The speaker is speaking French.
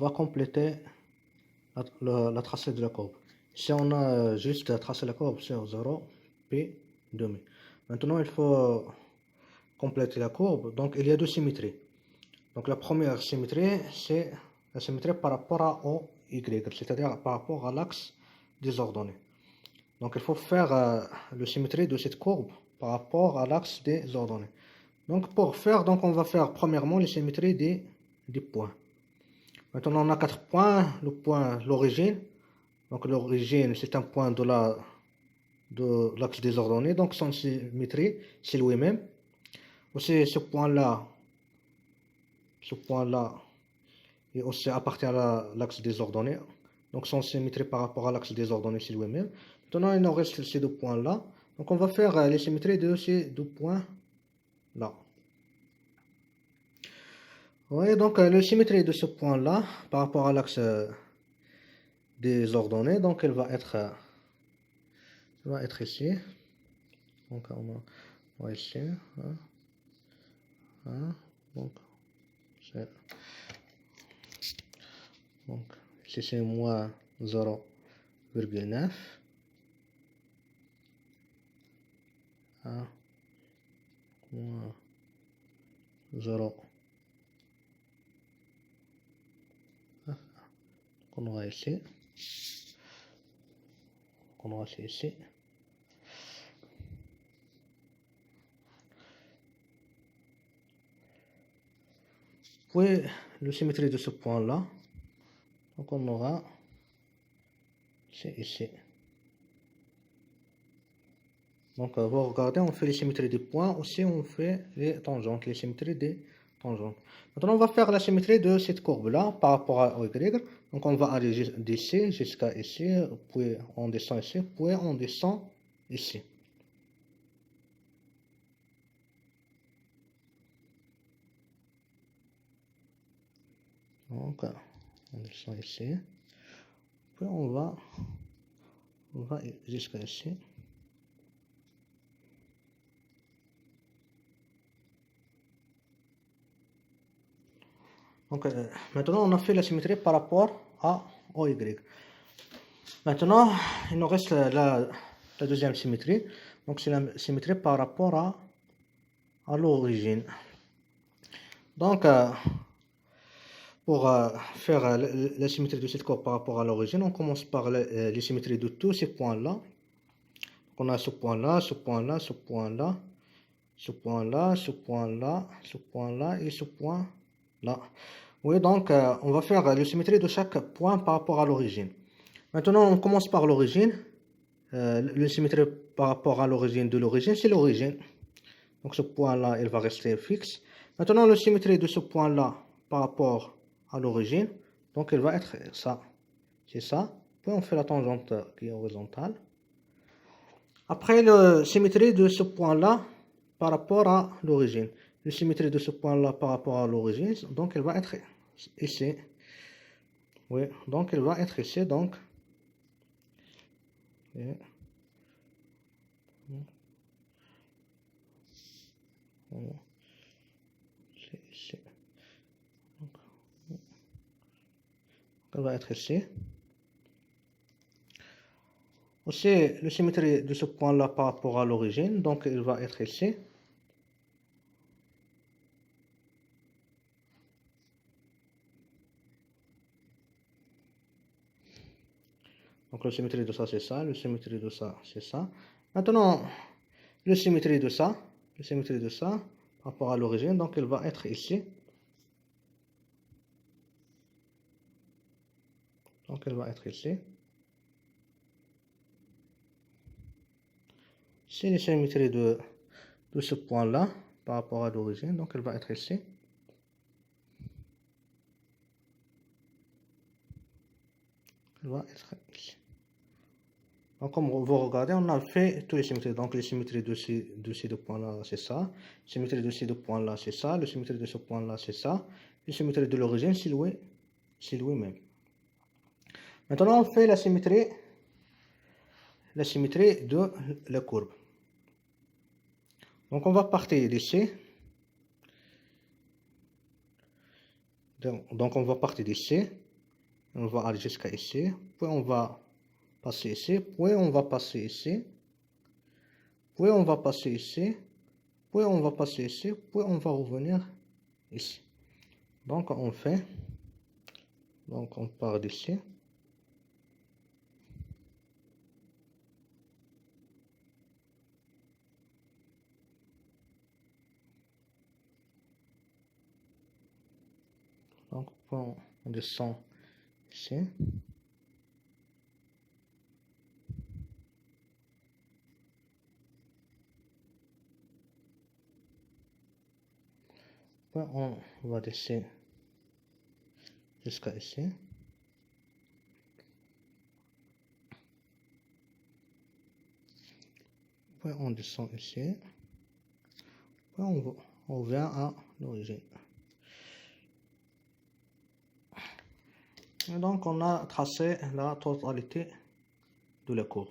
va compléter la tracée de la courbe. Si on a juste tracé la courbe sur 0, pi demi. Maintenant, il faut compléter la courbe. Donc, il y a deux symétries. Donc, la première symétrie, c'est la symétrie par rapport à OY, c'est-à-dire par rapport à l'axe des ordonnées. Donc, il faut faire la symétrie de cette courbe par rapport à l'axe des ordonnées. Donc, pour faire, on va faire premièrement les symétries des points. Maintenant, on a 4 points. Le point, l'origine. Donc, l'origine, c'est un point de l'axe des ordonnées. Donc, son symétrie, c'est lui-même. Aussi, ce point-là, et aussi appartient à l'axe des ordonnées. Donc, son symétrie par rapport à l'axe des ordonnées, c'est lui-même. Maintenant, il nous reste ces deux points-là. Donc, on va faire les symétries de ces deux points-là. Oui, donc la symétrie de ce point-là par rapport à l'axe des ordonnées, donc elle va être ici. Donc on va ici. Donc ici c'est moins 0,9. Moins 0. On aura ici. On aura ici. Puis la symétrie de ce point-là. Donc on aura ici. Donc vous regardez, on fait les symétries des points, aussi on fait les tangentes, les symétries des tangentes. Maintenant on va faire la symétrie de cette courbe-là par rapport à Y. Donc on va aller d'ici jusqu'à ici, puis on descend ici, puis on descend ici. Donc on descend ici, puis on va jusqu'à ici. Donc maintenant on a fait la symétrie par rapport à OY. Maintenant il nous reste la deuxième symétrie. Donc c'est la symétrie par rapport à l'origine. Donc pour faire la symétrie de cette courbe par rapport à l'origine, on commence par les symétries de tous ces points-là. On a ce point-là, ce point-là, ce point-là, ce point-là, ce point-là, ce point-là et ce point-là. Oui, donc on va faire la symétrie de chaque point par rapport à l'origine. Maintenant, on commence par l'origine. La symétrie par rapport à l'origine de l'origine, c'est l'origine. Donc ce point-là, il va rester fixe. Maintenant, la symétrie de ce point-là par rapport à l'origine, donc elle va être ça. C'est ça. Puis on fait la tangente qui est horizontale. Après, la symétrie de ce point-là par rapport à l'origine. La symétrie de ce point-là par rapport à l'origine, donc elle va être ici. Oui, donc elle va être ici, donc. Et c'est ici. Donc, elle va être ici. Aussi, la symétrie de ce point-là par rapport à l'origine, donc il va être ici. Donc la symétrie de ça, c'est ça. La symétrie de ça, c'est ça. Maintenant, la symétrie de ça par rapport à l'origine, donc elle va être ici. Donc elle va être ici. C'est la symétrie de ce point-là par rapport à l'origine, donc elle va être ici. Elle va être ici. Donc comme vous regardez, on a fait toutes les symétries. Donc les symétries de ces deux points-là, c'est ça. La symétrie de ces deux points-là, c'est ça. La symétrie de ce point-là, c'est ça. La symétrie de l'origine, c'est lui-même. Maintenant, on fait la symétrie de la courbe. Donc on va partir d'ici. Donc on va partir d'ici. On va aller jusqu'à ici, puis on va passer ici, puis on va passer ici, puis on va passer ici, puis on va passer ici, puis on va revenir ici. Donc on fait, donc on part d'ici. Donc on descend ici. Puis on va descendre jusqu'à ici. Puis on descend ici. Puis on vient à l'origine. Et donc on a tracé la totalité de la courbe.